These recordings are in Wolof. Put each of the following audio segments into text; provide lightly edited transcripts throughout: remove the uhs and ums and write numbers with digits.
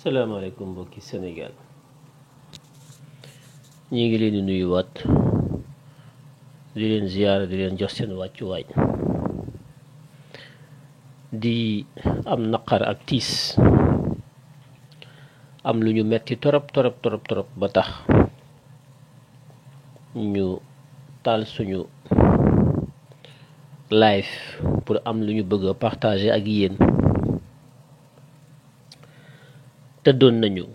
salaamaaleykum mbokki Sénégal ñi ngi leen di nuyuwaat di leen ziyaara di leen jox seen wàccuwaay di am naqar ak tiis am lu ñu metti torop torop torop torop ba tax ñu taal suñu live pour am lu ñu bëgg a partager ak yéen. tëddoon nañu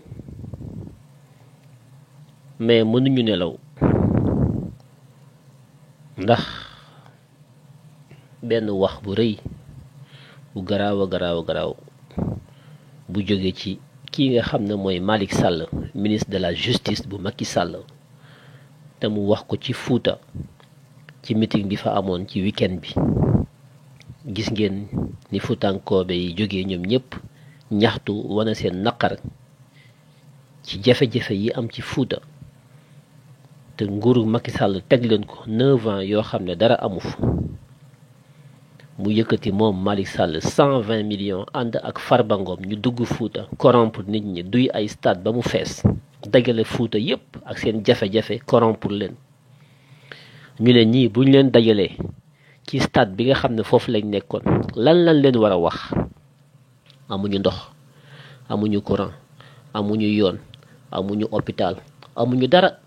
mais mënuñu nelaw ndax benn wax bu rëy bu garaaw a garaaw bu jóge ci kii nga xam ne mooy Malick Sall ministre de la justice bu Macky Sall te mu wax ko ci Fuuta ci meeting bi fa amoon ci weekend bi. gis ngeen ni Fuutankoobe yi jógee ñoom ñëpp ñaxtu wane seen naqar ci jafe-jafe yi am ci Fuuta te nguuru Macky Sall teg leen ko 9 ans yoo xam ne dara amu fa mu yëkkati moom Malick Sall 120 millions ànd ak Farba Ngom ñu dugg Fuuta corrompre nit ñi duy ay stade ba mu fees dajale Fuuta yépp ak seen jafe-jafe corrompre leen ñu ne ñii buñ leen dajalee ci stade bi nga xam ne foofu lañ nekkoon lan leen war a wax. amuñu ndox amuñu courant amuñu yoon amuñu hôpital amuñu dara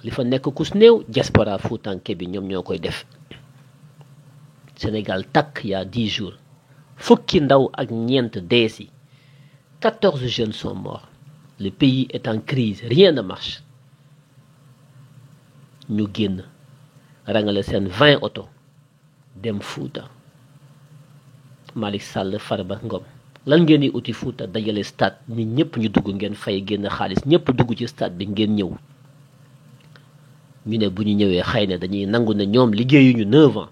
li fa nekk kus néew diaspora fuutanke bi ñoom ñoo koy def. Sénégal takk y a 10 jours fukki ndaw ak ñeent dee si 14 jeunes sont morts le pays est en crise rien ne marche ñu génn rangale seen 20 oto dem Fuuta Malick Sall Farba Ngom lan ngeen di uti Fuuta dajale stade nit ñëpp ñu dugg ngeen fay génn xaalis ñëpp dugg ci stade bi ngeen ñëw ñu ne bu ñu ñëwee xëy na dañuy nangu ne ñoom liggéeyuñu 9 ans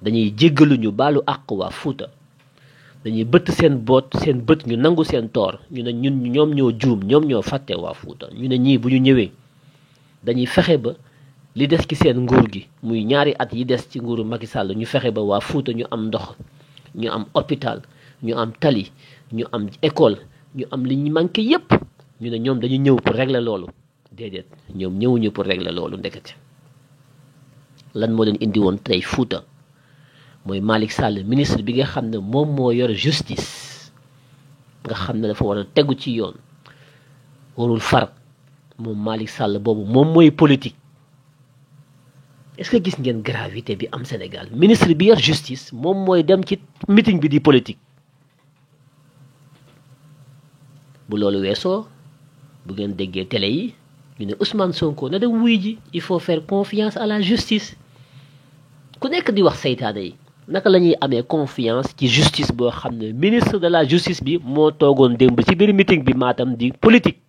dañuy jéggaluñu baalu àq waa Fuuta dañuy bëtt seen bët ñu nangu seen toor ñu ne ñoom ñoo juum ñoom ñoo fàtte waa Fuuta ñu ne ñii bu ñu ñëwee dañuy fexe ba li des ci seen nguur gi muy ñaari at yi des ci nguuru Macky Sall ñu fexe ba waa Fuuta ñu am ndox ñu am hôpital ñu am tali ñu am école ñu am li ñu manqué yépp ñu ne ñoom dañu ñëw pour régler loolu déedéet ñoom ñëwuñu pour régler loolu ndekete lan moo leen indi woon tey Fuuta mooy Malick Sall ministre bi nga xam ne moom moo yor justice nga xam ne dafa war a tegu ci yoon warul far moom Malick Sall boobu moom mooy politique. est-ce que gis ngeen gravité bi am Sénégal ministre bi yor justice moom mooy dem ci meeting bi di politique. bu loolu weesoo bu ngeen déggee télé yi ñu ne Ousmane Sonko na dem wuy ji il faut faire confiance à la justice ku nekk di wax seytaane yi naka la ñuy amee confiance ci justice boo xam ne ministre de la justice bi moo toogoon démb ci biir meeting bi Matam di politique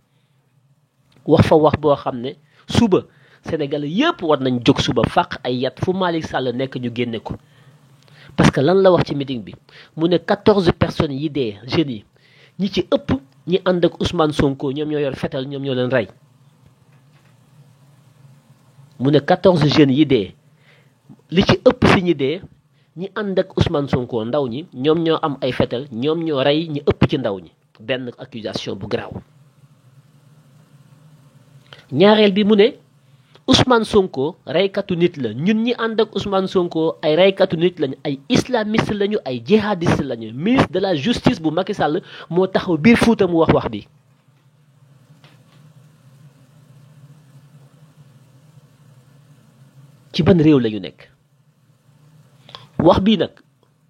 wax fa wax boo xam ne suba Sénégal yëpp war nañ jóg suba fàq ay yat fu Malick Sall nekk ñu génne ko parce que lan la wax ci meeting bi mu ne 14 personnes yi dee jeunes yi ñi ci ëpp ñi ànd ak Ousmane Sonko ñoom ñoo yor fetal ñoom ñoo leen rey mu ne 14 jeunes yi dee li ci ëpp si ñi dee ñi ànd ak Ousmane Sonko ndaw ñi ñoom ñoo am ay fetal ñoom ñoo rey ñi ëpp ci ndaw ñi benn accusation bu garaaw. ñaareel bi mu ne Ousmane Sonko reykatu nit la ñun ñi ànd ak Ousmane Sonko ay reykatu nit lañu ay islamiste lañu ay jihadiste lañu ministre de la justice bu Macky Sall moo taxaw biir Fuuta mu wax bi. ci ban réew lañu nekk wax bii nag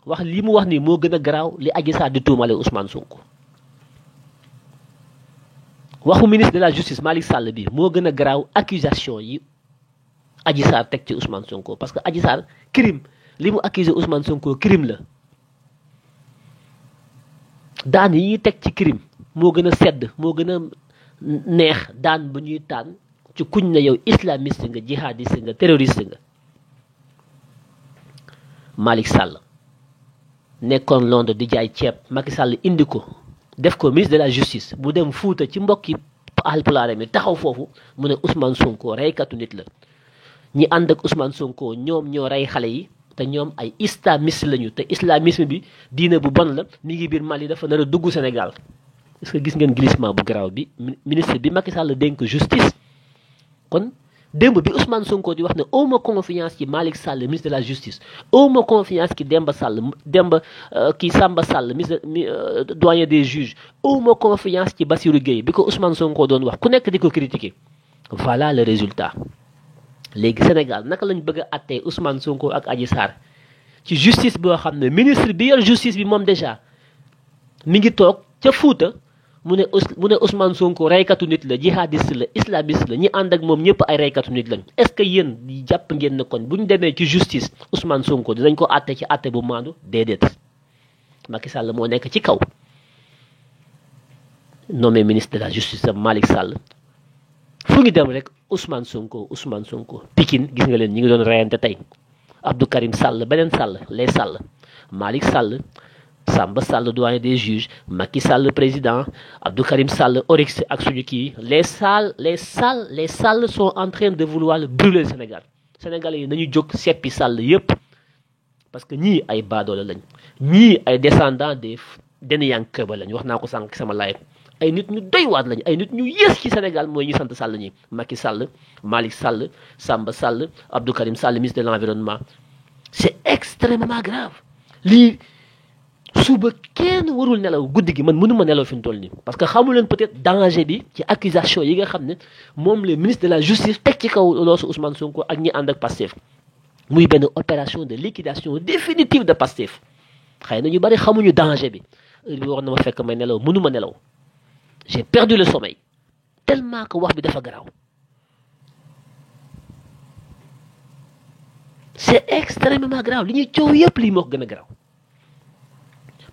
wax li mu wax nii moo gën a garaaw li Adji Sarr di tuumale Ousmane Sonko. waxu ministre de la justice Malick Sall bi moo gën a garaaw accusation yi Adji Sarr teg ci Ousmane Sonko parce que Adji Sarr crime li mu accusé Ousmane Sonko crime la daan yi ñuy teg ci crime moo gën a sedd moo gën a neex daan bu ñuy taan ci kuñ na yow islamiste nga jihadiste nga terroriste nga. Malick Sall nekkoon Londres di jaay ceeb Macky Sall indi ko def ko ministre de la justice bu dem Fuuta ci mbokki Haalpulaar mi taxaw foofu mu ne Ousmane Sonko reykatu nit la ñi ànd ak Ousmane Sonko ñoom ñoo rey xale yi te ñoom ay islamiste lañu te islamisme bi diine bu bon la mi ngi biir Mali dafa nar a dugg Sénégal est-ce que gis ngeen glissement bu garaaw bi ministre bi Macky Sall dénk justice kon démb bi Ousmane Sonko di wax ne awma confiance ci Malick Sall ministre de la justice awma confiance ci Demba Samba Sall ministre doyen des juges awma confiance ci Bassirou Gueye bi ko Ousmane Sonko doon wax ku nekk di ko critiquer voilà le résultat léegi Sénégal naka lañ bëgg a attee Ousmane Sonko ak Adji Sarr ci justice boo xam ne ministre bi yor justice bi moom déjà mi ngi toog ca Fuuta mu ne Ousmane Sonko reykatu nit la jihadiste la islamiste la ñi ànd ak moom ñëpp ay reykatu nit lañ est-ce que yéen jàpp ngeen ne kon bu ñu demee ci justice Ousmane Sonko dinañ ko àtte ci àtte bu maandu déedéet Macky Sall moo nekk ci kaw nommé ministre de la justice Malick Sall fu ngi dem rek Ousmane Sonko Pikine gis nga leen ñi ngi doon reyante tey Abdou Karim Sall beneen Sall les Sall Malick Sall Samba Sall doyen des juges Macky Sall président Abdou Karim Sall Oryx ak suñu kii les Sall sont en train de vouloir brûler le Sénégal Sénégalais yi nañu jóg seppi Sall yépp parce que ñii ay baadoola lañ ñii ay descendants des Denyankeeba lañ wax naa ko sànq sama live ay nit ñu doy waat lañ ay nit ñu yées ci Sénégal mooy ñi sant Sall ñi Macky Sall Malick Sall Samba Sall Abdou Karim Sall ministre de l'environnement c'est extrêmement grave lii suba kenn warul nelaw guddi gi man mënuma nelaw fi mu toll nii parce que xamu leen peut-être danger bi ci accusation yi nga xam ne moom le ministre de la justice teg ci kaw loosu Ousmane Sonko ak ñi ànd ak Pastef muy benn opération de liquidation définitive de Pastef xëy na ñu bari xamuñu danger bi heure bi war na ma fekk may nelaw mënuma nelaw j'ai perdu le sommeil tellement que wax bi dafa garaaw c'est extrêmement grave li ñuy coow yëpp lii moo ko gën a garaaw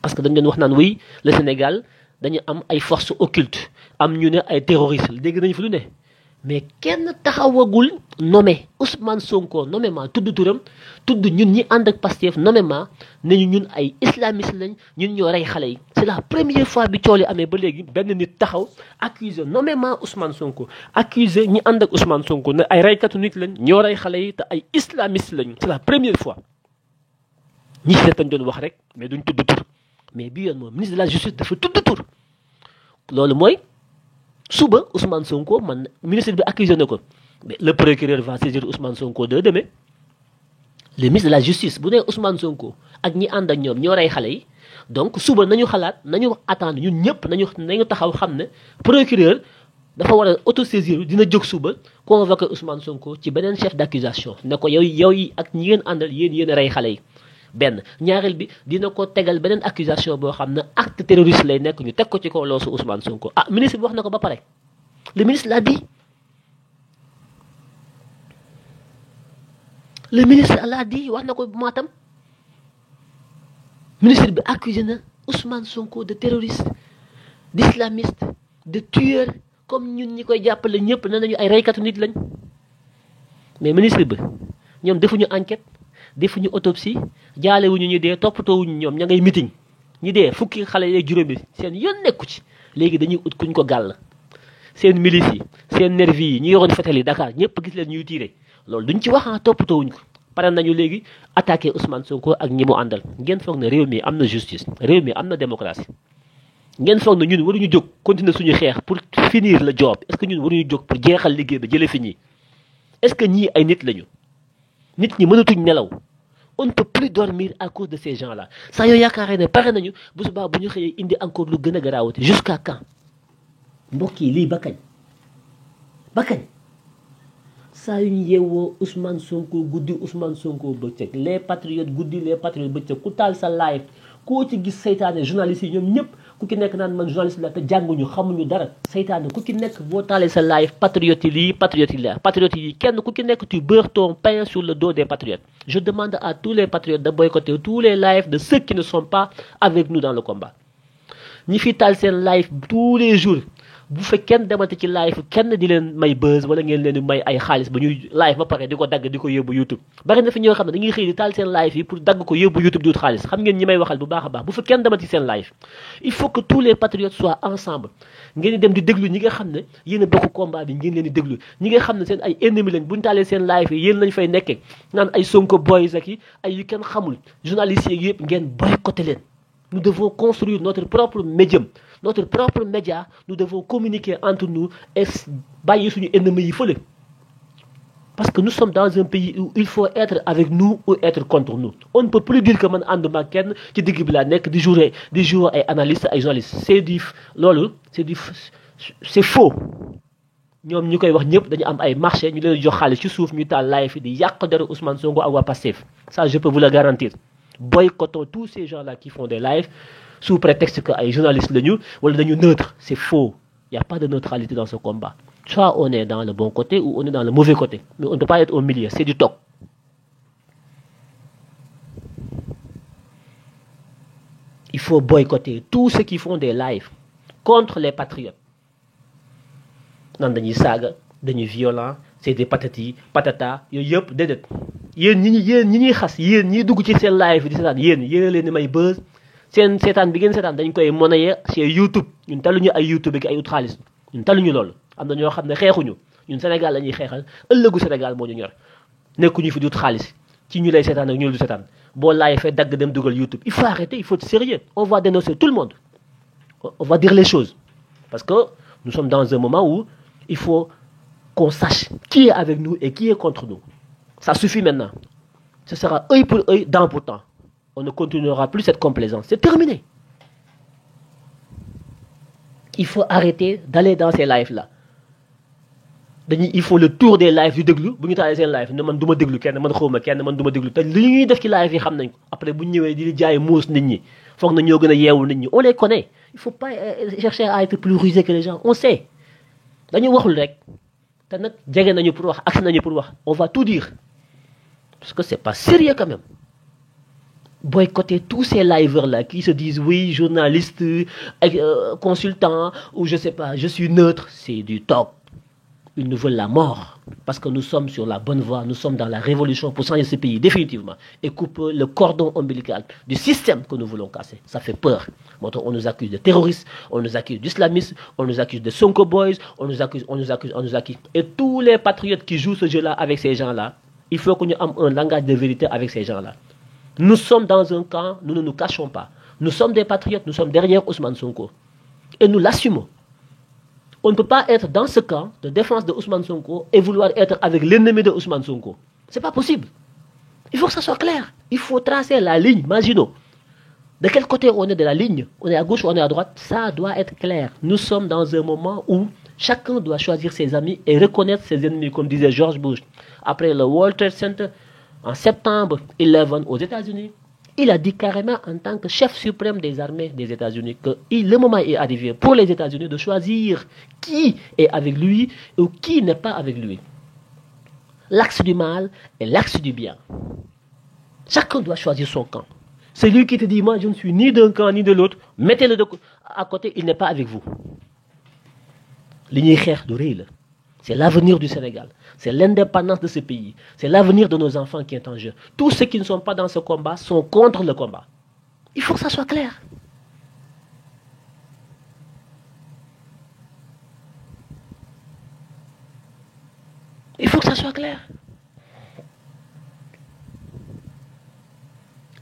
parce que dañ doon wax naan oui le Sénégal dañu am ay forces occultes am ñu ne ay terroristes dégg nañu fi lu ne mais kenn taxawagul nommé Ousmane Sonko nommément tudd turam tudd ñun ñi ànd ak Pastef nommément nañu ñun ay islamistes lañ ñun ñoo rey xale yi c'est la première fois bi cooli amee ba léegi benn nit taxaw accusé nommément Ousmane Sonko accusé ñi ànd ak Ousmane Sonko ne ay reykatu nit lañ ñoo rey xale yi te ay islamistes lañ c'est la première fois ñi si dañ doon wax rek mais duñ tudd tur mais bi yoon moom ministre de la justice dafa tudd tur loolu mooy suba Ousmane Sonko man ministre bi accusé na ko mais le procureur va saisir Ousmane Sonko demain le ministre de la justice bu nee Ousmane Sonko ak ñi ànd ak ñoom ñoo rey xale yi donc suba nañu xalaat nañu attendre ñun ñëpp nañu taxaw xam ne procureur dafa war a autosaisir dina jóg suba convoqué Ousmane Sonko ci beneen chef d'accusation ne ko yow yi ak ñi ngeen àndal yéen a rey xale yi benn ñaareel bi dina ko tegal beneen accusation boo xam ne acte terroriste lay nekk ñu teg ko ci kaw loosu Ousmane Sonko ah ministre bi wax na ko ba pare le ministre l'a dit wax na ko maatam ministre bi accusé na Ousmane Sonko de terroriste d'islamiste de tueur comme ñun ñi koy jàppale ñëpp ne nañu ay reykatu nit lañ mais ministre bi ñoom defuñu enquête defuñu autopsie jaalewuñu ñu dee toppatoowuñu ñoom ña ngay meeting ñi dee fukki xale yeeg juróomi seen yoon nekku ci léegi dañuy ut kuñ ko gàll seen milice yi seen nervi yi ñu yoroon fetal yi Dakar ñëpp gis leen ñuy tiire loolu duñ ci wax toppatoowuñ ko pare nañu léegi attaqué Ousmane Sonko ak ñi mu àndal ngeen foog ne réew mi am na justice réew mi am na démocratie ngeen foog ne ñun waruñu jóg continuer suñu xeex pour finir le job est-ce que ñun waruñu jóg pour jeexal liggéey ba jële fi ñii est-ce que ñii ay nit lañu nit ñi mënatuñ nelaw on ne peut plus dormir à cause de ces gens-là saa yoo yaakaaree ne pare nañu bu subaa bu ñu xëyee indi encore lu gën a garaawate jusqu'à quand mbokk yi lii ba kañ saa yu ñu yeewoo Ousmane Sonko guddi Ousmane Sonko bëccëg les patriotes guddi les patriotes bëccëg ku taal sa live koo ci gis seytaane journalistes yi ñoom ñëpp ku ki nekk naan man journaliste la te jànguñu xamuñu dara seytaane ku ki nekk boo taalee sa live patriote yi lii patriote yi la patriote yi kenn ku ki nekk tu beurres ton pain sur le dos des patriotes je demande à tous les patriotes de boycotter tous les lives de ceux qui ne sont pas avec nous dans le combat ñi fi taal seen live tous les jours bu fekk kenn demante ci live kenn di leen may buzz wala ngeen leen di may ay xaalis ba ñuy live ba pare di ko dagg di ko yóbbu YouTube bari na fi ñoo xam ne dañuy xëy di taal seen live yi pour dagg ko yóbbu YouTube di wut xaalis xam ngeen ñi may waxal bu baax a baax bu fekk kenn demante ci seen live il faut que tous les patriotes soient ensemble ngeen di dem di déglu ñi nga xam ne yéen a bokk combat bi ngeen leen di déglu ñi nga xam ne seen ay ennemis lañ buñ taalee seen live yi yéen lañ fay nekkee naan ay Sonko boys ak yi ay yu kenn xamul journalistes yi yëpp ngeen boycotté leen nous devons construire notre propre médium notre propre média, nous devons communiquer entre nous et bâiller sur nos ennemis. Parce que nous sommes dans un pays où il faut être avec nous ou être contre nous. On ne peut plus dire que man ànduma kenn ci digg bi la nekk di jour ay analystes ay journalistes c'est faux. ñoom ñu koy wax ñëpp dañu am ay marché ñu leen jox xaalis ci suuf ñu taal live yi di yàq dara Ousmane Sonko ak waa Pastef. Ça je peux vous le garantir. Boycottons tous ces gens là qui font des lives sous prétexte que ay journalistes lañu wala dañu neutre. C'est faux. Il n'y a pas de neutralité dans ce combat. Soit on est dans le bon côté ou on est dans le mauvais côté. Mais on ne peut pas être au milieu. C'est du toc. Il faut boycotter tous ceux qui font des lives contre les patriotes. Nan dañuy saga, dañuy violent, c'est des patati, patata, yëpp déedéet. Yéen ñi ñuy xas, yéen ñi dugg ci seen live di seetaan yéen leen di may buzz. Seen seetaan bi ngeen seetaan dañ koy monnayer chez YouTube. Ñun taluñu ay YouTube ak ay ut xaalis. Ñun taluñu loolu. Am na ñoo xam ne xeexuñu ñun Sénégal la ñuy xeexal ëllëgu Sénégal moo ñu ñor nekkuñu fi di ut xaalis ci ñu lay seetaan ak ñu du seetaan boo laay fee dagg dem dugal YouTube. Il faut arrêter, il faut être sérieux. On va dénoncer tout le monde. On va dire les choses. Parce que nous sommes dans un moment où il faut qu'on sache qui est avec nous et qui est contre nous. Ça suffit maintenant. Ce sera œil pour œil, dent pour dent. On ne continuera plus cette complaisance. C'est terminé. Il faut arrêter d'aller dans ces lives-là. Ils font le tour des lives du déglu. Bu ñu taalee seen live ne man du ma déglu kenn man xawma kenn man du ma déglu te li ñuy def ci live yi xam nañ ko. Après bu ñu ñëwee di jaay muus nit ñi foog na ñoo gën a yeewu nit ñi. On les connaît. Il faut pas chercher à être plus rusé que les gens. On sait. Dañu waxul rek te nag jege nañu pour wax agsi nañu pour wax. On va tout dire. Parce que c'est pas sérieux quand même. Boycotter tous ces liveurs-là qui se disent oui, journalistes, consultants, ou je sais pas, je suis neutre, c'est du top. Ils nous veulent la mort. Parce que nous sommes sur la bonne voie, nous sommes dans la révolution pour changer ce pays, définitivement. Et couper le cordon ombilical du système que nous voulons casser. Ça fait peur. On nous accuse de terroristes, on nous accuse d'islamistes, on nous accuse de Sonko Boys, on nous accuse. Et tous les patriotes qui jouent ce jeu-là avec ces gens-là, il faut qu'on ait un langage de vérité avec ces gens-là. Nous sommes dans un camp, nous ne nous cachons pas. Nous sommes des patriotes, nous sommes derrière Ousmane Sonko. Et nous l'assumons. On ne peut pas être dans ce camp de défense de Ousmane Sonko et vouloir être avec l'ennemi de Ousmane Sonko. C'est pas possible. Il faut que ça soit clair. Il faut tracer la ligne, imaginons. De quel côté on est de la ligne? On est à gauche ou on est à droite? Ça doit être clair. Nous sommes dans un moment où chacun doit choisir ses amis et reconnaître ses ennemis, comme disait George Bush. Après le World Trade Center, en septembre 11 aux États-Unis, il a dit carrément en tant que chef suprême des armées des États-Unis que le moment est arrivé pour les États-Unis de choisir qui est avec lui ou qui n'est pas avec lui. L'axe du mal et l'axe du bien. Chacun doit choisir son camp. Celui qui te dit, moi je ne suis ni d'un camp ni de l'autre, mettez-le à côté, il n'est pas avec vous. C'est l'avenir du Sénégal. C'est l'indépendance de ce pays. C'est l'avenir de nos enfants qui est en jeu. Tous ceux qui ne sont pas dans ce combat sont contre le combat. Il faut que ça soit clair. Il faut que ça soit clair.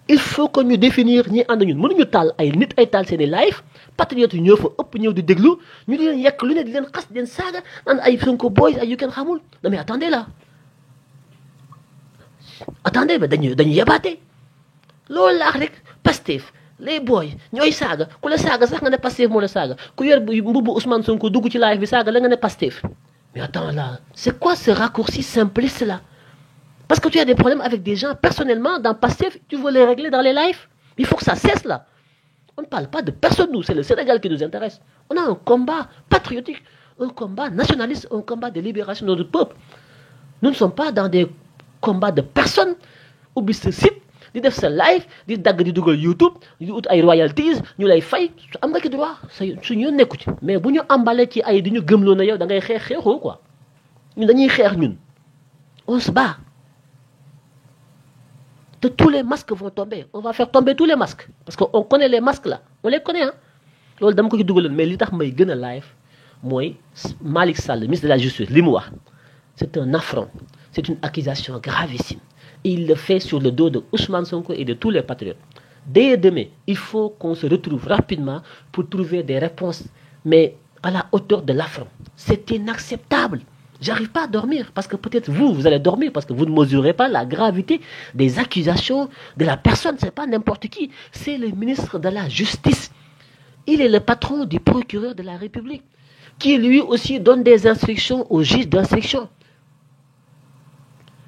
Il faut que nous définir ñi ànd ñun mënuñu taal ay nit ay taal seeni live patriotes yi ñoo fa ëpp ñëw di déglu ñu di leen yekk lu ne di leen xas di leen saaga naan ay Sonko boys ay yu kenn xamul non mais attendez là attendez mais dañu yebaate loolu laax rek Pastef les boys ñooy saaga ku la saaga sax nga ne Pastef moo la saaga ku yor mbubbu Ousmane Sonko dugg ci live bi saaga la nga ne Pastef mais attends là c'est quoi ce raccourci simpliste là? Parce que tu as des problèmes avec des gens, personnellement, dans Pastef, tu veux les régler dans les lives. Il faut que ça cesse là. On ne parle pas de personne, nous, c'est le Sénégal qui nous intéresse. On a un combat patriotique, un combat nationaliste, un combat de libération de notre peuple. Nous ne sommes pas dans des combats de personnes. Oublie ce site, di def sa live, di dagg di dugal YouTube, di ut ay royalties, ñu lay fay, am nga ci droit, suñu nekku ci. Mais bu ñu emballé ci ay di ñu gëmloo na yow da ngay xeexoo quoi. Ñun dañuy xeex ñun. On se bat. Tous les masques vont tomber. On va faire tomber tous les masques. Parce qu'on connaît les masques là. On les connaît. Hein? Mais ce qui est live, moi, Malick Sall, ministre de la Justice, c'est un affront. C'est une accusation gravissime. Et il le fait sur le dos de Ousmane Sonko et de tous les patriotes. Dès demain, il faut qu'on se retrouve rapidement pour trouver des réponses, mais à la hauteur de l'affront. C'est inacceptable. J'arrive pas à dormir parce que peut-être vous allez dormir parce que vous ne mesurez pas la gravité des accusations de la personne. C'est pas n'importe qui. C'est le ministre de la Justice. Il est le patron du procureur de la République qui lui aussi donne des instructions au juge d'instruction.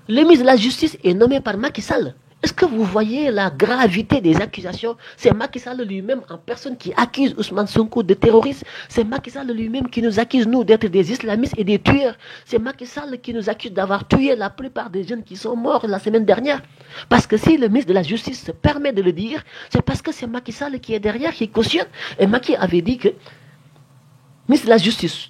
Le ministre de la Justice est nommé par Macky Sall. Est-ce que vous voyez la gravité des accusations? C'est Macky Sall lui-même en personne qui accuse Ousmane Sonko de terroriste. C'est Macky Sall lui-même qui nous accuse, nous, d'être des islamistes et des tueurs. C'est Macky Sall qui nous accuse d'avoir tué la plupart des jeunes qui sont morts la semaine dernière. Parce que si le ministre de la Justice se permet de le dire, c'est parce que c'est Macky Sall qui est derrière, qui cautionne. Et Macky avait dit que, ministre de la Justice,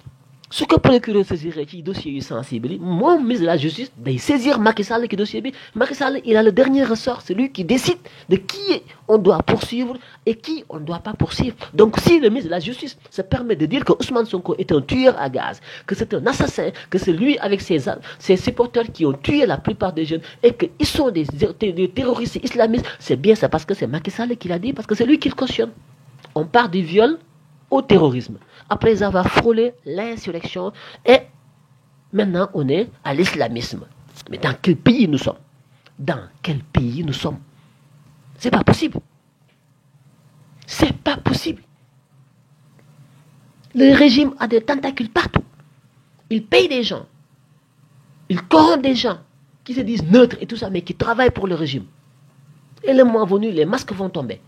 ce que le procureur saisirait qui dossier sensible, mon ministre de la Justice, de saisir Macky Sall qui dossier. Macky Sall, il a le dernier ressort, c'est lui qui décide de qui on doit poursuivre et qui on ne doit pas poursuivre. Donc si le ministre de la Justice se permet de dire que Ousmane Sonko est un tueur à gaz, que c'est un assassin, que c'est lui avec ses supporters qui ont tué la plupart des jeunes et qu'ils sont des terroristes islamistes, c'est bien ça parce que c'est Macky Sall qui l'a dit, parce que c'est lui qui le cautionne. On part du viol au terrorisme, après avoir frôlé l'insurrection, et maintenant on est à l'islamisme. Mais dans quel pays nous sommes? Dans quel pays nous sommes? C'est pas possible. C'est pas possible. Le régime a des tentacules partout. Il paye des gens. Il corrompt des gens qui se disent neutres et tout ça, mais qui travaillent pour le régime. Et le moment venu, les masques vont tomber.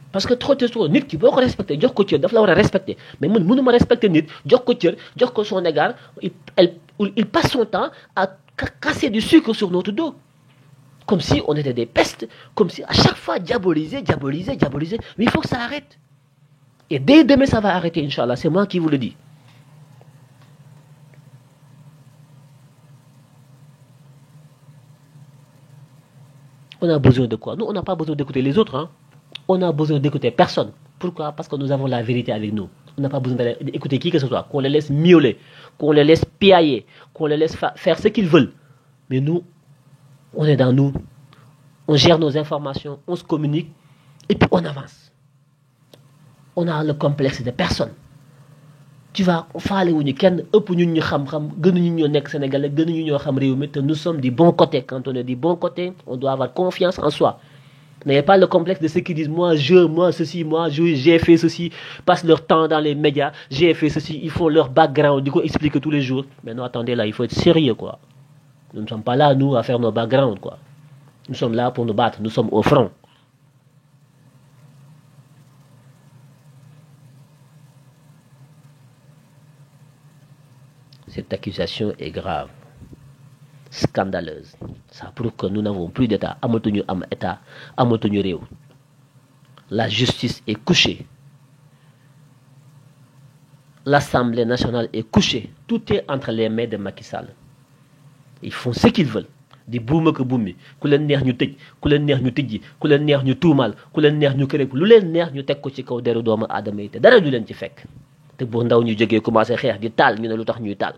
Parce que trop nit ki boo ko respecté jox ko cër daf la war a respecté mais man mënuma respecté nit jox ko cër jox ko son égard il passe son temps à casser du sucre sur notre dos comme si on était des pestes, comme si à chaque fois diaboliser. Mais il faut que ça arrête. Et dès demain ça va arrêter, Inch'Allah, c'est moi qui vous le dis. On a besoin de quoi? Nous, on n'a pas besoin d'écouter les autres, hein. On a besoin d'écouter personne. Pourquoi? Parce que nous avons la vérité avec nous. On n'a pas besoin d'écouter qui que ce soit. Qu'on les laisse miauler, qu'on les laisse piailler, qu'on les laisse faire ce qu'ils veulent. Mais nous, on est dans nous. On gère nos informations, on se communique et puis on avance. On a le complexe de personne. Tu vas faale wuñu kenn ëpp ñun ñu xam-xam gënuñu ñoo nekk Sénégalais gënuñu ñoo xam réew mi te nous sommes du bon côté. Quand on est du bon côté, on doit avoir confiance en soi. N'ayez pas le complexe de ceux qui disent moi ceci, j'ai fait ceci, passent leur temps dans les médias, j'ai fait ceci, ils font leur background, du coup expliquent tous les jours. Mais non, attendez là, il faut être sérieux quoi. Nous ne sommes pas là nous à faire nos backgrounds quoi. Nous sommes là pour nous battre, nous sommes au front. Cette accusation est grave, scandaleuse. Ça prouve que nous n'avons plus d'État. Amatuñu am État, amatuñu réew. La justice est couchée. L'Assemblée nationale est couchée. Tout est entre les mains de Macky Sall. Ils font ce qu'ils veulent. Di buuma ko buumi ku leen neex ñu tëj ku leen neex ñu tijji ku leen neex ñu tuumaal ku leen neex ñu kërëb lu leen neex ñu teg ko ci kaw deru doomu aadama yi te dara du leen ci fekk. te bu ndaw ñu jógee commencé xeex di taal ñu ne lu tax ñuy taal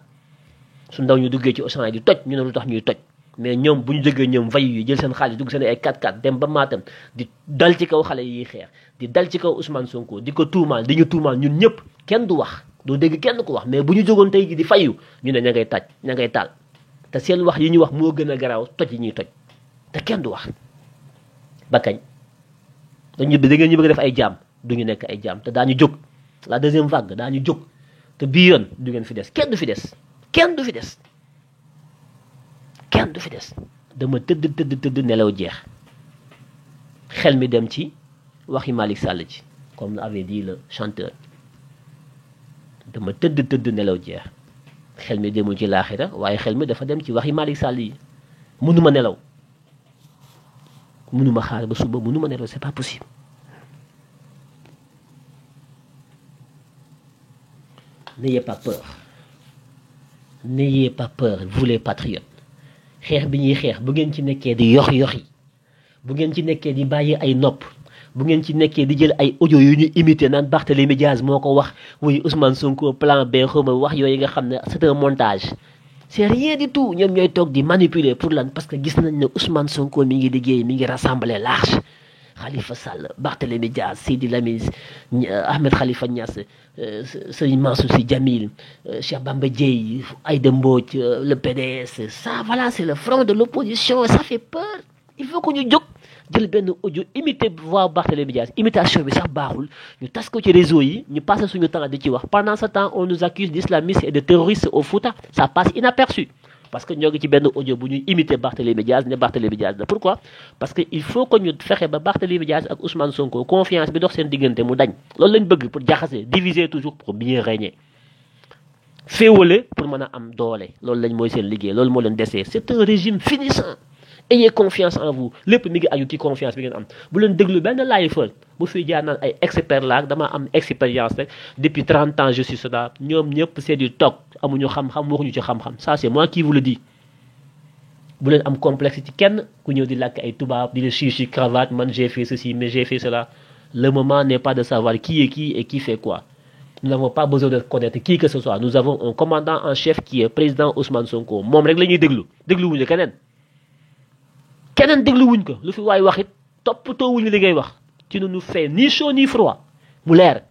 su ndaw ñu duggee ci Auchan yi di toj ñu ne lu tax ñuy toj mais ñoom bu ñu jógee ñoom vayu yi jël seen xaalis dugg seen ay 4x4 dem ba Matam di dal ci kaw xale yi xeex di dal ci kaw Ousmane Sonko di ko tuumaal di ñu tuumaal ñun ñëpp kenn du wax doo dégg kenn ko wax mais bu ñu jógoon tey gi di fayu ñu ne ña ngay taj ña ngay taal te seen wax yi ñu wax moo gën a garaaw toj yi ñuy toj te kenn du wax ba kañ da ngeen ñu bëgg def ay jaam du ñu nekk ay jaam te daañu jóg la deuxième vague daañu jóg te bii yoon du ngeen fi des kenn du fi des kenn du fi des kenn du fi des dama tëdd nelaw jeex xel mi dem ci waxi Malick Sall ci comme avait dit le chanteur dama tëdd nelaw jeex xel mi demul ci laaxira waaye xel mi dafa dem ci waxi Malick Sall yi mënuma nelaw mënuma xaar ba suba mënuma nelaw c'est pas possible. N'ayez pas peur. N'ayez pas peur, vous les patriotes. xeex bi ñuy xeex bu ngeen ci nekkee di yox yi bu ngeen ci nekkee di bàyyi ay nopp bu ngeen ci nekkee di jël ay audio yu ñu imité naan Barthélémy Diaz moo ko wax wuy Ousmane Sonko plan B xawma wax yooyu nga xam ne c'est un montage c'est rien du tout ñoom ñooy toog di manipuler pour lan parce que gis nañ ne Ousmane Sonko mi ngi liggéey mi ngi rassembler large Khalifa Sall Barthélémy Diaz Sidi Lamine Ahmed Khalifa Niass Serigne Mansour Sy Djamil Cheikh Bamba Dièye Aïda Mbodj le PDS ça voilà c'est le front de l'opposition ça fait peur il faut que ñu jóg jël benn audio imité voix Barthélémy Diaz imitation bi sax baaxul ñu tas ko ci réseau yi ñu passé suñu temps di ci wax pendant ce temps on nous accuse d'islamistes et de terroristes au Fouta ça passe inaperçu parce que ñoo ngi ci benn audio bu ñuy imité Barthélémy Diaz ne Barthélémy Diaz la pourquoi parce que il faut que ñu fexe ba Barthélémy Diaz ak Ousmane Sonko confiance bi dox seen diggante mu dañ loolu lañ bëgg pour jaxase diviser toujours pour bien régner féewale pour mën a am doole loolu lañ mooy seen liggéey loolu moo leen desee c'est un régime finissant ayez confiance en vous lépp mi ngi aju ci confiance bi ngeen am bu leen déglu benn laay fël bu fi jaar naan ay expert laak dama am expérience rek depuis 30 ans je suis cela ñoom ñëpp c'est du toc amuñu xam-xam waxuñu ci xam-xam ça c'est moi qui vous le dis bu leen am complexe ci kenn ku ñëw di làkk ay tubaab di la chichi cravate man j'ai fait ceci mais j'ai fait cela le moment n'est pas de savoir qui est qui et qui fait quoi nous n'avons pas besoin de connaître qui que ce soit nous avons un commandant en chef qui est président Ousmane Sonko moom rek la ñuy dégluwuñu keneen dégluwuñ ko lu fi waay wax it toppatoowuñu li ngay wax ci nu fait ni chaud ni froid mu leer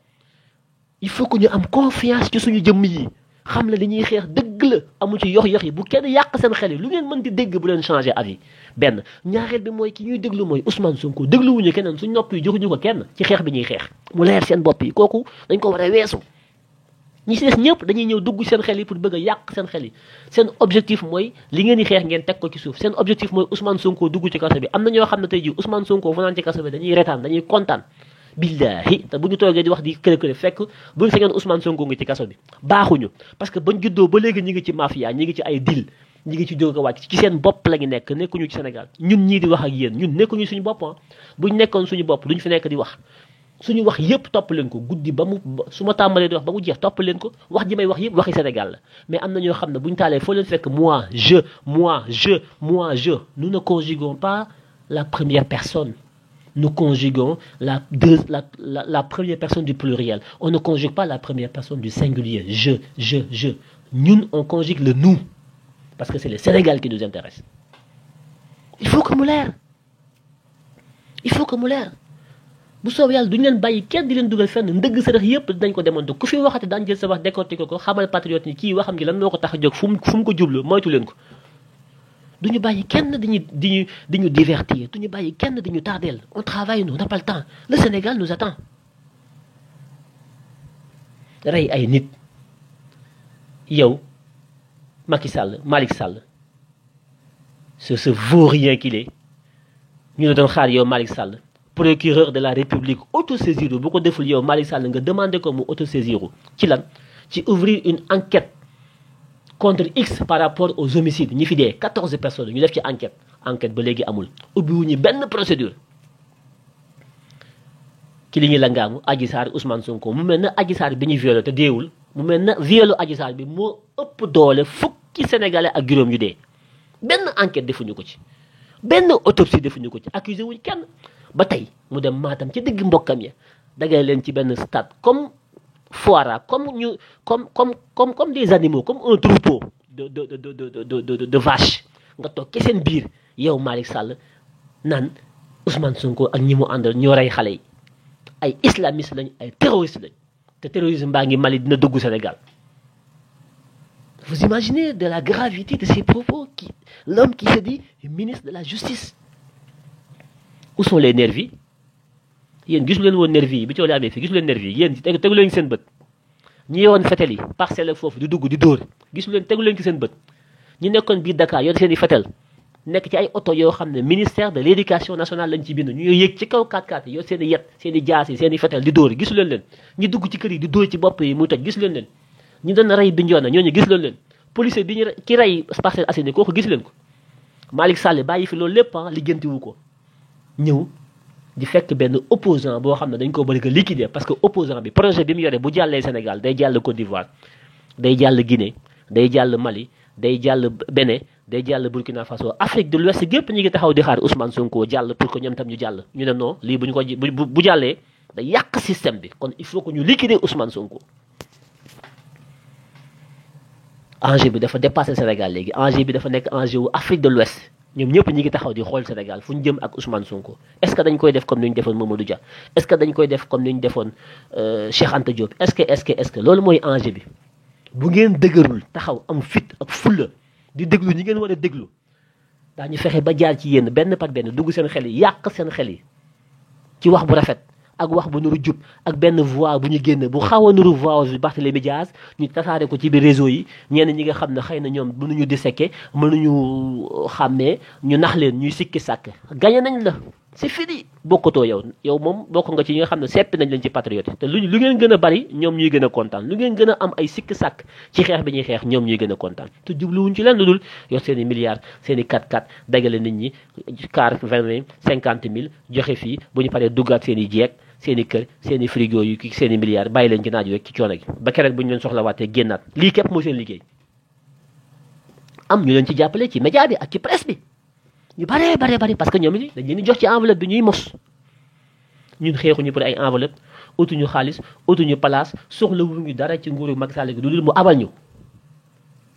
il faut que ñu am confiance ci suñu jëmm yi xam la li ñuy xeex dëgg la amu ci yox yi bu kenn yàq seen xel yi lu ngeen mën di dégg bu leen changer avis benn ñaareel bi mooy ki ñuy déglu mooy Ousmane Sonko dégluwuñu keneen suñ nopp yi joxuñu ko kenn ci xeex bi ñuy xeex mu leer seen bopp yi kooku dañ ko war a weesu ñi si des ñëpp dañuy ñëw dugg seen xel yi pour bëgg a yàq seen xel yi seen objectif mooy li ngeen di xeex ngeen teg ko ci suuf seen objectif mooy Ousmane Sonko dugg ci kaso bi am na ñoo xam ne tey jii Ousmane Sonko fanaan ci kaso bi dañuy retaan dañuy kontaan billahi te bu ñu toogee di wax di kërë fekk buñu fekkeen Ousmane Sonko ngi ci kaso bi baaxuñu parce que bañ juddoo ba léegi ñi ngi ci mafia ñi ngi ci ay deal ñi ngi ci jóg a wàcc ci seen bopp la ñu nekk nekkuñu ci Sénégal ñun ñii di wax ak yéen ñun nekkuñu suñu bopp buñ nekkoon suñu bopp duñ fi nekk di wax suñu wax yépp topp leen ko guddi ba mu su ma tàmbalee di wax ba mu jeex topp leen ko wax ji may wax yépp waxi Sénégal la mais am na ñoo xam ne buñ taalee foo leen fekk moi je nous ne conjuguons pas la première personne nous conjuguons la première personne du pluriel on ne conjugue pas la première personne du singulier je ñun on conjugue le nous parce que c'est le Sénégal qui nous intéresse il faut que mu leer bu soobee yàlla duñu leen bàyyi kenn di leen dugal fenn ndëgg sa rex yëpp dinañ ko demoon ku fi waxate daan jël sa wax décortiquer ko xamal patriote ni kii waxam gi lan moo ko tax a jóg fu mu ko jublu moytu leen ko duñu bàyyi kenn diñu divertir duñu bàyyi kenn diñu tardeel on travaille nous on n'a pas le temps le Sénégal nous attend rey ay nit yow Macky Sall Malick Sall ce vaurien qu'il est ñu ne doon xaar yow Malick Sall procureur de la République autosaisir bu ko deful yow Malick Sall nga demandé ko mu autosaisir ci lan ci ouvrir une enquête contre X par rapport aux homicides ñi fi dee 14 personnes ñu def ci enquête ba léegi amul ubbiwuñu benn procédure ki li ñuy la ngaamu Adji Sarr Ousmane Sonko mu mel na Adji Sarr bi ñuy violé te deewul mu mel na violu Adji Sarr bi moo ëpp doole fukki sénégalais ak juróom yu dee benn enquête defuñu ko ci benn autopsie defuñu ko ci accusé wuñ kenn ba tey mu dem Matam ci digg mbokkam ya dagay leen ci benn stade comme foire comme des animaux comme un troupeau de vache nga toog ci seen biir yow Malick Sall naan Ousmane Sonko ak ñi mu àndal ñoo rey xale yi ay islamistes lañ ay terroristes lañ te terrorisme baa ngi Mali dina dugg Sénégal vous imaginez de la gravité de ces propos l'homme qui se dit ministre de la justice. Où sont les nervis yéen gisu leen woon nervis yi bi coow li amee fii gisu leen nervis yi yéen tegu leen ci seen bët ñi yoon fetel yi parcelle ak foofu di dugg di dóor gisu leen tegu leen ci seen bët ñi nekkoon biir Dakar yor seen i fetel nekk ci ay oto yoo xam ne ministère de l'éducation nationale lañ ci bind ñu yëg ci kaw 4x4 yi yor seen i yet seen i jaas yi seen i fetel di dóor gisu leen ñi dugg ci kër yi di dóor ci bopp yi muy toj gisu leen ñi doon rey Bignona ñooñu gisu leen policier bi ñu ki rey Parcelles Assainies kooku gisu leen ko Malick Sall bàyyi fi loolu lépp lijjantiwu ko ñëw di fekk benn opposant boo xam ne dañ ko bëgg a liquider parce que opposant bi projet bi mu yore bu jàllee Sénégal day jàll Côte d'Ivoire day jàll Guinée day jàll Mali day jàll Bénin day jàll Burkina Faso Afrique de l'Ouest gépp ñu ngi taxaw di xaar Ousmane Sonko jàll pour que ñoom tam ñu jàll ñu ne non lii bu ñu ko bu jàllee day yàq système bi kon il faut que ñu liquider Ousmane Sonko enjeu bi dafa dépassé Sénégal léegi enjeu bi dafa nekk enjeu wu Afrique de l'Ouest ñoom ñëpp ñi ngi taxaw di xool Sénégal fu ñu jëm ak Ousmane Sonko est-ce que dañ koy def comme ni ñu defoon Mamadou Dia est-ce que dañ koy def comme ni ñu defoon Cheikh Anta Diop est-ce que loolu mooy enjeu bi bu ngeen dëgërul taxaw am fit ak fulla di déglu ñi ngeen war a déglu daañu fexe ba jaar ci yéen benn par benn dugg seen xel yi yàq seen xel yi ci wax bu rafet ak wax bu nuru jub ak benn voix bu ñu génn bu xaw a nuru voix bi Barthélémy Dias ñu tasaare ko ci biir réseau yi ñenn ñi nga xam ne xëy na ñoom mënuñu disséquer mënuñu xàmmee ñu nax leen ñuy sikki sàkk gagné nañ la c'est fini bokkatoo yow moom bokk nga ci ñi nga xam ne seppi nañ leen ci patriote te lu ngeen gën a bari ñoom ñuy gën a kontaan lu ngeen gën a am ay sikki sàkk ci xeex bi ñuy xeex ñoom ñuy gën a kontaan te jubluwuñ ci leen lu dul yor seen i milliards seen i 4x4 dagale nit ñi car 20 50 000 joxe fii bu ñu paree duggaat seen i jeeg seen i kër seen i frigo yu ki seen i milliards bàyyi leen ci naaj rek ci coono gi ba keroog bu ñu leen soxlawaatee génnaat lii képp mooy seen liggéey am ñu leen ci jàppale ci média bi ak ci presse bi ñu bare parce que ñoom it dañ leen di jox ci enveloppe bi ñuy mos ñun xeexuñu pour ay enveloppe utuñu xaalis utuñu place soxlawuñu dara ci nguuru Macky Sall gi du dul mu abal ñu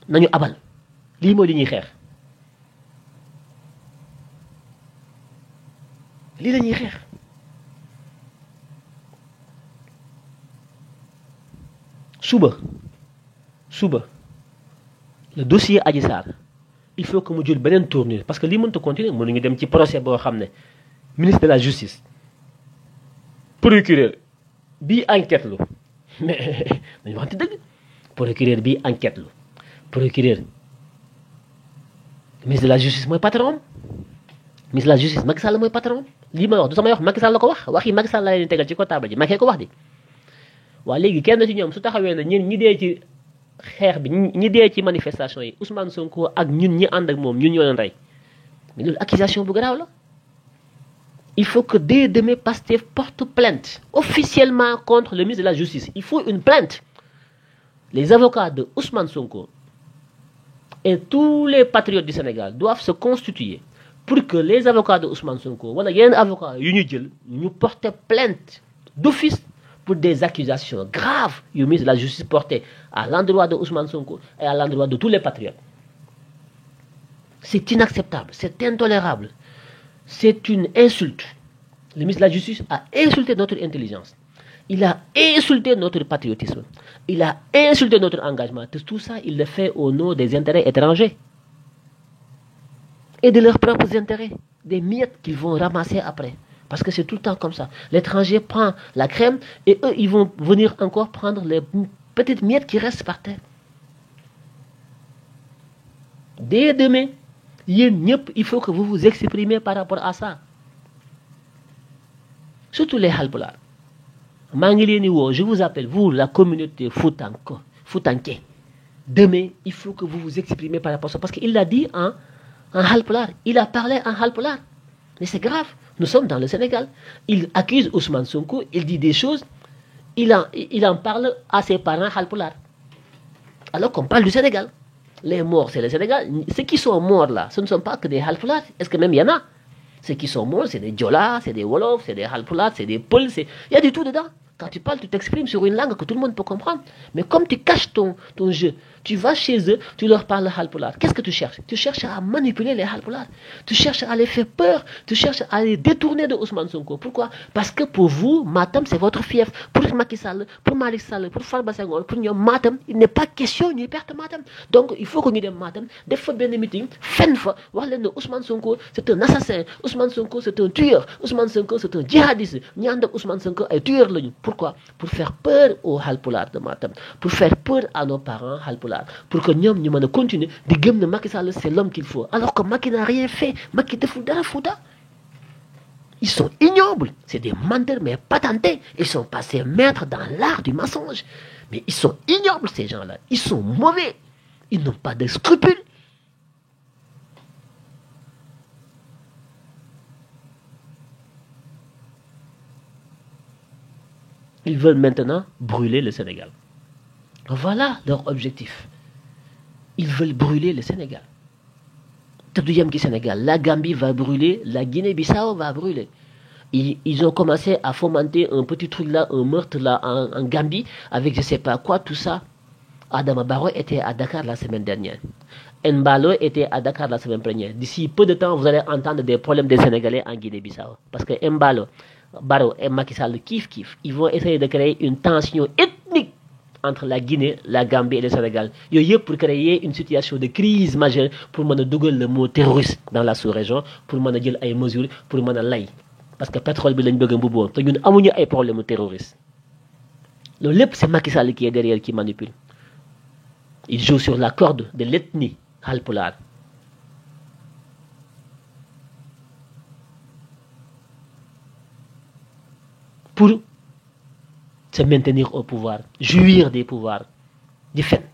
nañu abal lii mooy li ñuy xeex lii la ñuy xeex suba le dossier Adji Sarr il faut que mu jël beneen tournure parce que lii mënta continuer mënuñu dem ci procès boo xam ne ministre de la justice procureur bii enquête lu mais dañu waxante dëgg procureur bii enquête lu procureur ministre de la justice mooy patron ministre de la justice Macky Sall mooy patron lii may wax du samay wax Macky Sall la ko wax waxi Macky Sall la leen tegal ci ko table ji Macky ko wax di waa léegi kenn ci ñoom su taxawee ne ñi dee ci xeex bi ñi dee ci manifestation yi Ousmane Sonko ak ñun ñi ànd ak moom ñun ñoo leen rey mais loolu accusation bu garaaw la il faut que dès demain Pastef porte plainte officiellement contre le ministre de la justice il faut une plainte les avocats de Ousmane Sonko et tous les patriotes du Sénégal doivent se constituer pour que les avocats de Ousmane Sonko wala yeneen avocats yu ñu jël ñu porter plainte d'office pour des accusations graves yu ministre de la justice portées à l'endroit de Ousmane Sonko et à l'endroit de tous les patriotes. C'est inacceptable, c'est intolérable, c'est une insulte. Le ministre de la Justice a insulté notre intelligence, il a insulté notre patriotisme, il a insulté notre engagement. Tout ça, il le fait au nom des intérêts étrangers et de leurs propres intérêts, des miettes qu'ils vont ramasser après. Parce que c'est tout le temps comme ça. L'étranger prend la crème et eux, ils vont venir encore prendre les petites miettes qui restent par terre. Dès demain, il faut que vous vous exprimez par rapport à ça. Surtout les Halpulaar. Je vous appelle, vous, la communauté Foutanké. Demain, il faut que vous vous exprimez par rapport à ça. Parce qu'il l'a dit en Halpulaar. Il a parlé en Halpulaar. Mais c'est grave. Nous sommes dans le Sénégal. Il accuse Ousmane Sonko, il dit des choses, il en parle à ses parents Halpulaar. Alors qu'on parle du Sénégal. Les morts, c'est le Sénégal. Ceux qui sont morts là, ce ne sont pas que des Halpulaar. Est-ce que même il y en a? Ceux qui sont morts, c'est des Diola, c'est des Wolof, c'est des Halpulaar, c'est des Peuls. Il y a du tout dedans. Quand tu parles, tu t'exprimes sur une langue que tout le monde peut comprendre. Mais comme tu caches ton jeu, tu vas chez eux, tu leur parles Halpulaar. Qu'est-ce que tu cherches? Tu cherches à manipuler les Halpulaar. Tu cherches à les faire peur. Tu cherches à les détourner de Ousmane Sonko. Pourquoi? Parce que pour vous, Matam, c'est votre fief. Pour Macky Sall, pour Malick Sall, pour Farba Senghor, pour nous, Matam, il n'est pas question de perdre Matam. Donc, il faut que nous disions Matam, des fois, bien des meetings, fin fois, Ousmane Sonko, c'est un assassin. Ousmane Sonko, c'est un tueur. Ousmane Sonko, c'est un djihadiste. Nyanda Ousmane Sonko est tueur. Pourquoi? Pour faire peur aux Halpulaar de Matam. Pour faire peur à nos parents Halpulaar. Pour que nous puissions continuer de dire que Macky Sall, c'est l'homme qu'il faut. Alors que Macky n'a rien fait. Macky te fout dara fouta. Ils sont ignobles. C'est des menteurs, mais patentés. Ils sont passés maîtres dans l'art du mensonge. Mais ils sont ignobles, ces gens-là. Ils sont mauvais. Ils n'ont pas de scrupules. Ils veulent maintenant brûler le Sénégal. Voilà leur objectif. Ils veulent brûler le Sénégal. Sénégal. La Gambie va brûler, la Guinée-Bissau va brûler. Ils ont commencé à fomenter un petit truc là, un meurtre là en Gambie, avec je sais pas quoi, tout ça. Adama Barrow était à Dakar la semaine dernière. Embalo était à Dakar la semaine dernière. D'ici peu de temps, vous allez entendre des problèmes des Sénégalais en Guinée-Bissau. Parce que Embalo, Barrow et Macky Sall kiff. Ils vont essayer de créer une tension ethnique entre la Guinée, la Gambie et le Sénégal. Pour créer une situation de crise majeure pour dougal le mot terroriste dans la sous-région, pour jël ay mesures, pour lay. Parce que le pétrole bi lañ bëgg mbubboo te ñun amuñu ay problème terroriste. Le lépp c'est Macky Sall qui est derrière, qui manipule. Il joue sur la corde de l'ethnie Halpulaar. Pour se maintenir au pouvoir, jouir des pouvoirs du fait.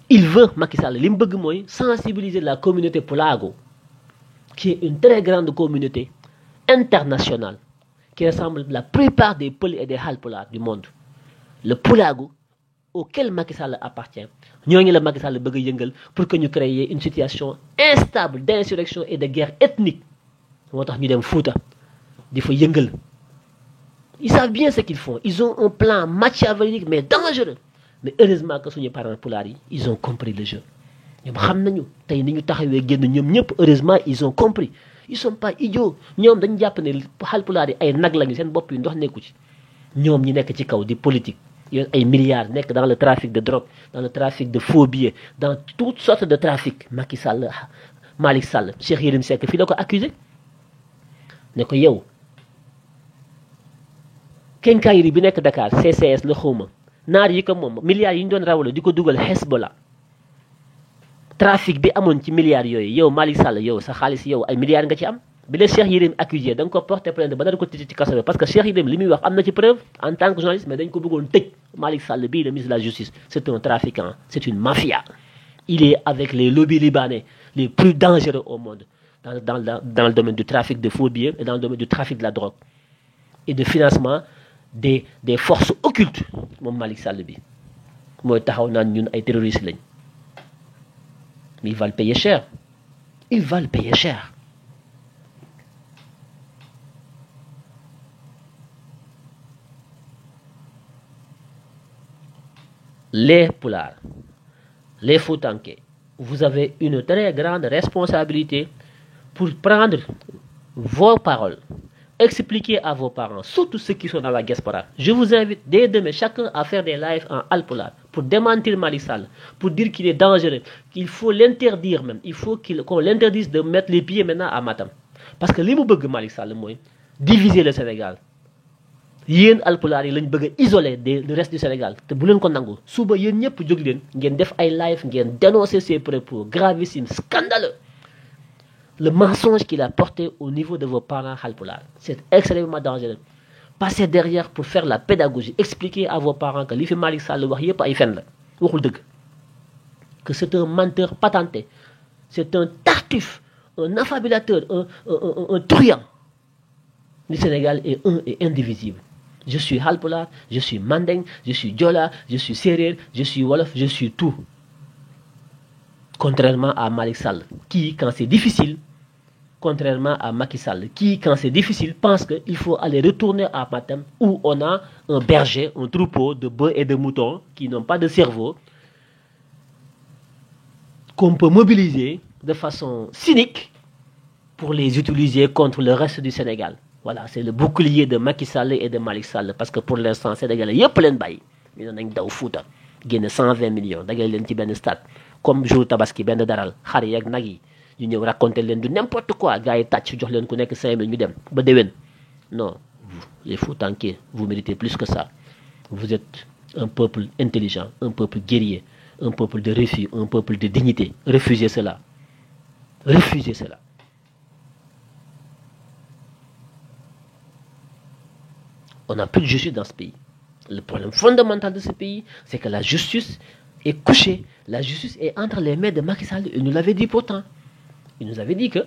Il veut, Macky Sall, sensibiliser la communauté Pulago, qui est une très grande communauté internationale, qui ressemble à la plupart des Peuls et des Halpulaar du monde. Le Pulago, auquel Macky Sall appartient, nous avons Macky Sall pour que nous créions une situation instable d'insurrection et de guerre ethnique. Nous avons Fouta. Ils savent bien ce qu'ils font. Ils ont un plan machiavélique mais dangereux. Mais heureusement que nos parents Pulaar, ils ont compris le jeu. Heureusement, ils ont compris. Ils ne sont pas idiots. Ils ont des politiques. Il y a des milliards dans le trafic de drogue, dans le trafic de faux billets, dans toutes sortes de trafics. Macky Sall, Malick Sall, Cheikh Yérim Seck, il est accusé. Ne ko yow kenkaayiri bi nekk Dakar CCS la xawma naar yi ko moom milliards yi ñu doon rawale di ko dugal Hezbollah trafic bi amoon ci milliards yooyu yow Malick Sall yow sa xaalis yow ay milliards nga ci am bi la Cheikh Yérim accusé da nga ko porté plainte ba dara ko tëj ci kaso bi parce que Cheikh Yérim li muy wax am na ci preuve en tant que journaliste mais dañ ko bëggoon tëj Malick Sall bii le ministre de la justice c'est un trafiquant, c'est une mafia. Il est avec les lobbies libanais les plus dangereux au monde. Dans le domaine du trafic de faux billets et dans le domaine du trafic de la drogue et de financement des forces occultes. Mon Malick Sall bi mooy taxaw naan ñun ay terroristes lañ. Mais il va le payer cher. Il va le payer cher. Les Pulaar, les Foutanké, vous avez une très grande responsabilité pour prendre vos paroles, expliquer à vos parents, surtout ceux qui sont dans la diaspora. Je vous invite dès demain chacun à faire des lives en Halpulaar pour démentir Malick Sall, pour dire qu'il est dangereux, qu'il faut l'interdire même, il faut qu'on l'interdise de mettre les pieds maintenant à Matam. Parce que li mu bëgg Malick Sall mooy diviser le Sénégal. Yéen Halpulaar yi lañ bëgg isoler le reste du Sénégal te bu leen ko nangu suba yéen ñëpp jóg leen ngeen def ay live ngeen dénoncer ces propos gravissimes, scandaleux. Le mensonge qu'il a porté au niveau de vos parents Halpulaar, c'est extrêmement dangereux. Passez derrière pour faire la pédagogie, expliquer à vos parents que li fi Malick Sall wax yépp ay fen la waxul dëgg, que c'est un menteur patenté, c'est un tartuffe, un affabulateur, un truand. Le Sénégal est un et indivisible. Je suis Halpulaar, je suis Mandeng, je suis Diola, je suis Séréer, je suis Wolof, je suis tout. Contrairement à Malick Sall, qui, quand c'est difficile, contrairement à Macky Sall, qui, quand c'est difficile, pense qu'il faut aller retourner à Matam, où on a un berger, un troupeau de bœufs et de moutons qui n'ont pas de cerveau, qu'on peut mobiliser de façon cynique pour les utiliser contre le reste du Sénégal. Voilà, c'est le bouclier de Macky Sall et de Malick Sall, parce que pour l'instant, Sénégalais, yépp leen bàyyi. Ñu nañ daw Fouta, génne 120 millions, dagale leen ci benn stade, comme jour tabaski benn daral, xar yi ak nag yi, ñu ñëw raconter leen du n'importe quoi, gars yi tàcc jox leen ku nekk 5 000 ñu dem ba déwén. Non, vous, les Foutanké, vous méritez plus que ça. Vous êtes un peuple intelligent, un peuple guerrier, un peuple de refus, un peuple de dignité. Refusez cela. Refusez cela. On n'a plus de justice dans ce pays. Le problème fondamental de ce pays, c'est que la justice est couchée. La justice est entre les mains de Macky Sall. Il nous l'avait dit pourtant. Il nous avait dit qu'il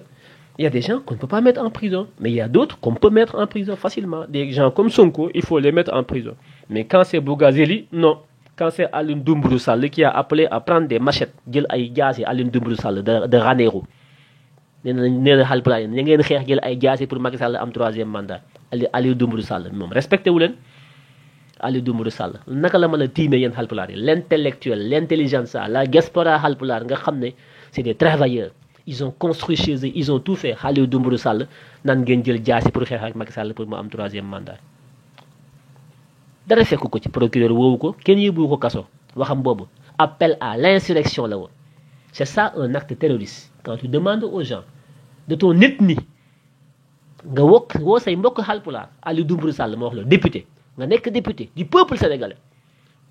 y a des gens qu'on ne peut pas mettre en prison. Mais il y a d'autres qu'on peut mettre en prison facilement. Des gens comme Sonko, il faut les mettre en prison. Mais quand c'est Bougazeli, non. Quand c'est Aline Doumbrou Sall qui a appelé à prendre des machettes, jël ay jaasi Aline Doumbrou Sall de Ranérou. nee na Halpulaar yi ngeen xeex jël ay jaasi pour Macky Sall am 3e mandat. Aliou Doumbrou Sall moom respecté wu leen. Aliou Dembourou Sall naka la mën a tiime yéen Halpulaar yi l'intellectuel l'intelligentsia la diaspora Halpulaar nga xam ne c'est des travailleurs ils ont construit chez eux ils ont tout fait Aliou Dembourou Sall nan ngeen jël jaasi pour xeex ak Macky Sall pour mu am 3e mandat dara fekk ko ci procureur woowu ko kenn yóbbu ko kaso waxam boobu appel à l'insurrection la woon c'est ça un acte terroriste quand tu demandes aux gens de ton ethnie nga woo say mbokk Halpulaar Aliou Dembourou Sall ma wax la député nga nekk député du peuple sénégalais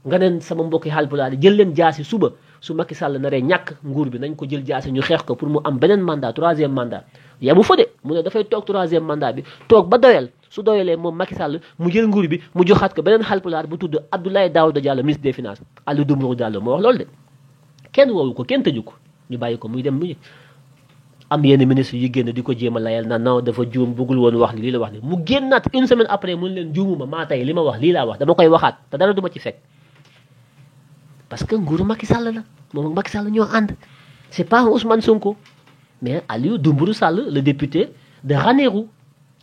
nga ne sama mbokki Halpulaar jël leen jaasi suba su Macky Sall naree ñàkk nguur bi nañ ko jël jaasi ñu xeex ko pour mu am beneen mandat 3e mandat yamu fa de mu ne dafay toog 3e mandat bi toog ba doyal su doyalee moom Macky Sall mu jël nguur bi mu joxaat ko beneen Halpulaar bu tudd Abdoulaye Daouda Diallo ministre des finances Aliou Dembourou Diallo moo wax loolu de kenn woowu ko kenn tëju ko ñu bàyyi ko muy dem mu am yenn ministre yi génn di ko jéem a layal na non dafa juum bëggul woon wax lii la wax ni mu génnaat une semaine après mun leen juumuma maa tey li ma wax lii laa wax dama koy waxaat te dara du ma ci fekk parce que nguuru Macky Sall la moom ak Macky Sall ñoo ànd c'est pas Ousmane Sonko mais Aliou Dembourou Sall le député de Ranérou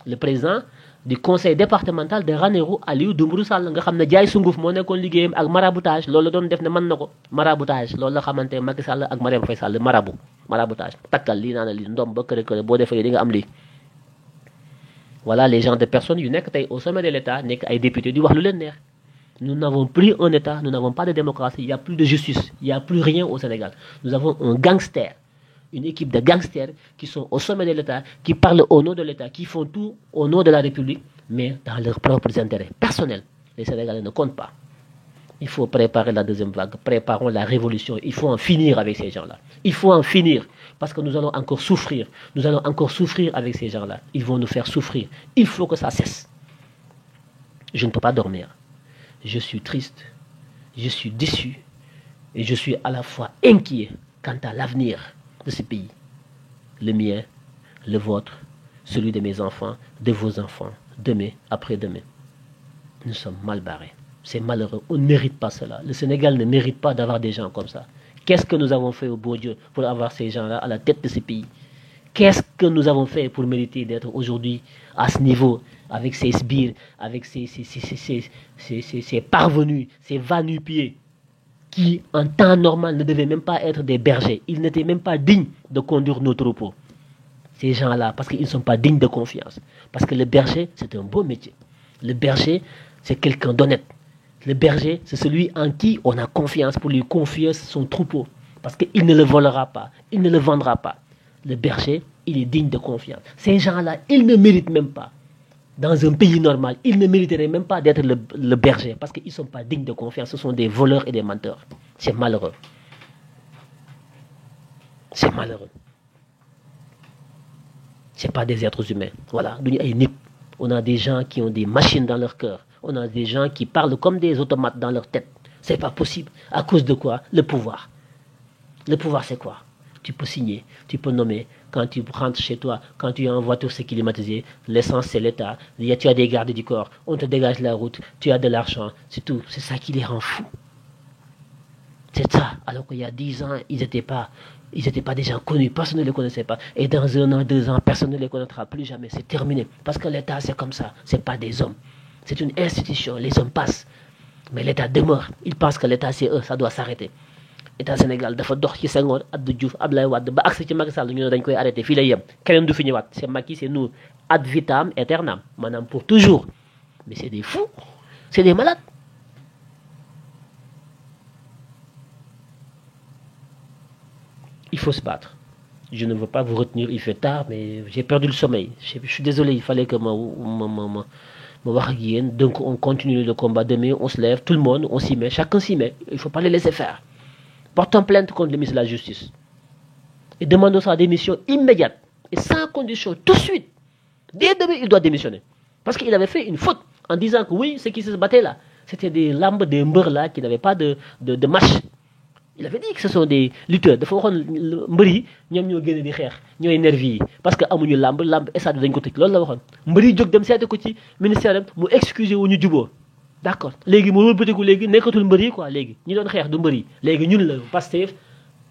le président du conseil départemental de Ranérou Aliou Dembourou Sall nga xam ne jaay sunguf moo nekkoon liggéeyam ak maraboutage loolu la doon def ne mën na ko maraboutage loolu la xamante Macky Sall ak Marième Faye Sall maraboutage takkal lii naa la lii ndom ba kër boo defee di nga am lii voilà les genres de personnes yu nekk tey au sommet de l'État nekk ay députés di wax lu leen neex nous n'avons plus un État nous n'avons pas de démocratie il y a plus de justice il y a plus rien au Sénégal nous avons un gangster une équipe de gangsters qui sont au sommet de l'État, qui parlent au nom de l'État, qui font tout au nom de la République, mais dans leurs propres intérêts personnels. Les Sénégalais ne comptent pas. Il faut préparer la deuxième vague, préparons la révolution. Il faut en finir avec ces gens-là. Il faut en finir, parce que nous allons encore souffrir. Nous allons encore souffrir avec ces gens-là. Ils vont nous faire souffrir. Il faut que ça cesse. Je ne peux pas dormir. Je suis triste, je suis déçu, et je suis à la fois inquiet quant à l'avenir de ce pays, le mien, le vôtre, celui de mes enfants, de vos enfants, demain, après-demain. Nous sommes mal barrés. C'est malheureux. On ne mérite pas cela. Le Sénégal ne mérite pas d'avoir des gens comme ça. Qu'est-ce que nous avons fait au beau Dieu pour avoir ces gens-là à la tête de ce pays? Qu'est-ce que nous avons fait pour mériter d'être aujourd'hui à ce niveau, avec ces sbires, avec ces parvenus, ces va-nu-pieds, qui, en temps normal, ne devaient même pas être des bergers. Ils n'étaient même pas dignes de conduire nos troupeaux. Ces gens-là, parce qu'ils ne sont pas dignes de confiance. Parce que le berger, c'est un beau métier. Le berger, c'est quelqu'un d'honnête. Le berger, c'est celui en qui on a confiance pour lui confier son troupeau. Parce qu'il ne le volera pas, il ne le vendra pas. Le berger, il est digne de confiance. Ces gens-là, ils ne méritent même pas. Dans un pays normal, ils ne mériteraient même pas d'être le berger parce qu'ils ne sont pas dignes de confiance. Ce sont des voleurs et des menteurs. C'est malheureux. C'est malheureux. Ce n'est pas des êtres humains. Voilà. On a des gens qui ont des machines dans leur cœur. On a des gens qui parlent comme des automates dans leur tête. Ce n'est pas possible. À cause de quoi? Le pouvoir. Le pouvoir, c'est quoi? Tu peux signer, tu peux nommer. Quand tu rentres chez toi, quand tu es en voiture, c'est climatisé. L'essence, c'est l'État. Tu as des gardes du corps. On te dégage la route. Tu as de l'argent. C'est tout. C'est ça qui les rend fous. C'est ça. Alors qu'il y a 10 ans, ils n'étaient pas des gens connus. Personne ne les connaissait pas. Et dans 1 an, 2 ans, personne ne les connaîtra plus jamais. C'est terminé. Parce que l'État, c'est comme ça. Ce n'est pas des hommes. C'est une institution. Les hommes passent. Mais l'État demeure. Ils pensent que l'État, c'est eux. Ça doit s'arrêter. État Sénégal dafa dox ci Senghor Abdou Diouf Abdoulaye Wade ba agsi ci Macky Sall ñu ne dañ koy arrêté fii lay yem keneen du fi ñëwaat c'est Macky c'est nous ad vitam aeternam maanaam pour toujours mais c'est des fous c'est des malades. Il faut se battre. Je ne veux pas vous retenir, il fait tard mais j'ai perdu le sommeil. Je suis désolé, il fallait que ma wax ak yéen. Donc on continue le combat demain, on se lève, tout le monde, on s'y met, chacun s'y met. Il ne faut pas les laisser faire. Portons plainte contre le ministre de la Justice et demandons sa démission immédiate et sans condition, tout de suite. Dès demain, il doit démissionner. Parce qu'il avait fait une faute en disant que oui, ceux qui se battaient là, c'était des lambes, des mbeurs là qui n'avaient pas de match. Il avait dit que ce sont des lutteurs. Dafa waxoon mbër yi ñoom ñoo génne di xeex ñooy nervi yi parce que amuñu lamb stade dañ ko tëj loolu la waxoon. Mbër yi jóg dem seeti ko ci ministère mu excusé wu ñu juboo. D'accord léegi mu wëlbatiku léegi nekkatul mbër yi quoi léegi ñi doon xeex du mbër yi léegi ñun la Pastef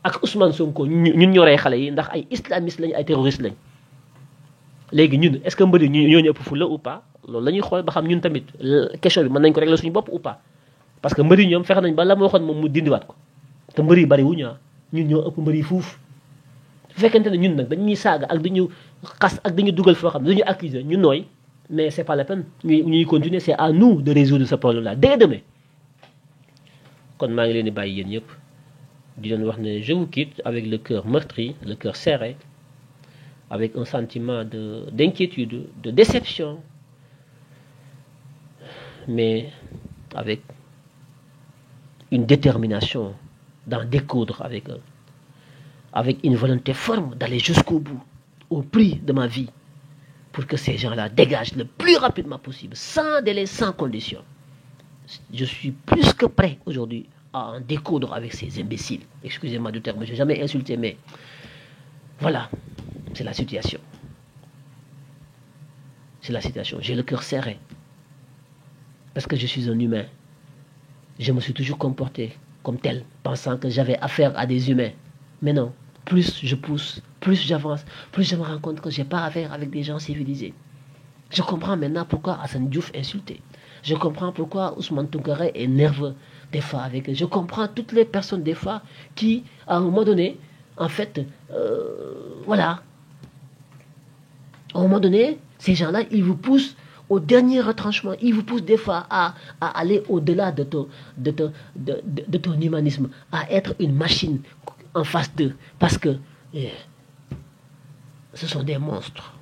ak Ousmane Sonko ñun ñoo rey xale yi ndax ay islamistes lañ ay terroristes lañ léegi ñun est-ce que mbër yi ñoo ñu ëpp fulla ou pas loolu la ñuy xool ba xam ñun tamit question bi mën nañ ko régler suñu bopp ou pas parce que mbër yi ñoom fexe nañ ba la ma waxoon moom mu dindiwaat ko te mbër yi bari wuñu ñun ñoo ëpp mbër yi fuuf su fekkente ne ñun nag dañuy saaga ak dañu xas ak dañu dugal foo xam ne dañu accuser ñu nooy mais c'est pas la peine ñuy continuer c'est à nous de résoudre ce problème là dès demain kon maa ngi leen di bàyyi yéen ñëpp di leen wax ne je vous quitte avec le cœur meurtri le cœur serré avec un sentiment d'inquiétude, de déception, mais avec une détermination d'en découdre avec eux, avec une volonté ferme d'aller jusqu'au bout, au prix de ma vie, pour que ces gens-là dégagent le plus rapidement possible, sans délai, sans condition. Je suis plus que prêt aujourd'hui à en découdre avec ces imbéciles. Excusez-moi du terme, je n'ai jamais insulté, mais voilà. C'est la situation. C'est la situation. J'ai le cœur serré. Parce que je suis un humain. Je me suis toujours comporté comme tel, pensant que j'avais affaire à des humains. Mais non. Plus je pousse, plus j'avance, plus je me rends compte que je n'ai pas affaire avec des gens civilisés. Je comprends maintenant pourquoi Hassan Diouf est insulté. Je comprends pourquoi Ousmane Tounkara est nerveux des fois avec eux. Je comprends toutes les personnes des fois qui, à un moment donné, en fait, voilà. À un moment donné, ces gens-là, ils vous poussent au dernier retranchement. Ils vous poussent des fois à aller au-delà de ton humanisme, à être une machine en face d'eux. Parce que ce sont des monstres.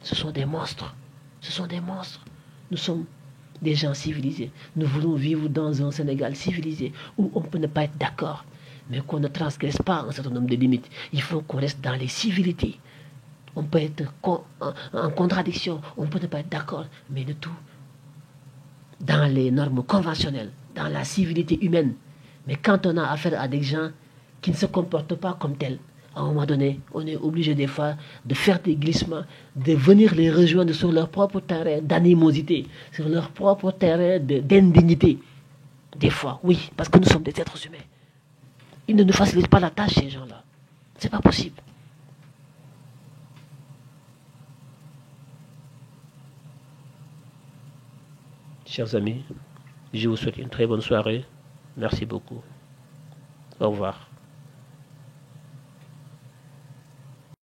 Ce sont des monstres. Ce sont des monstres. Nous sommes des gens civilisés. Nous voulons vivre dans un Sénégal civilisé où on peut ne pas être d'accord, mais qu'on ne transgresse pas un certain nombre de limites. Il faut qu'on reste dans les civilités. On peut être en contradiction, on peut ne pas être d'accord, mais de tout, dans les normes conventionnelles, dans la civilité humaine. Mais quand on a affaire à des gens qui ne se comportent pas comme tels, à un moment donné, on est obligé des fois de faire des glissements, de venir les rejoindre sur leur propre terrain d'animosité, sur leur propre terrain d'indignité. Des fois, oui, parce que nous sommes des êtres humains. Ils ne nous facilitent pas la tâche, ces gens-là. C'est pas possible. Chers amis, je vous souhaite une très bonne soirée. Merci beaucoup. Au revoir.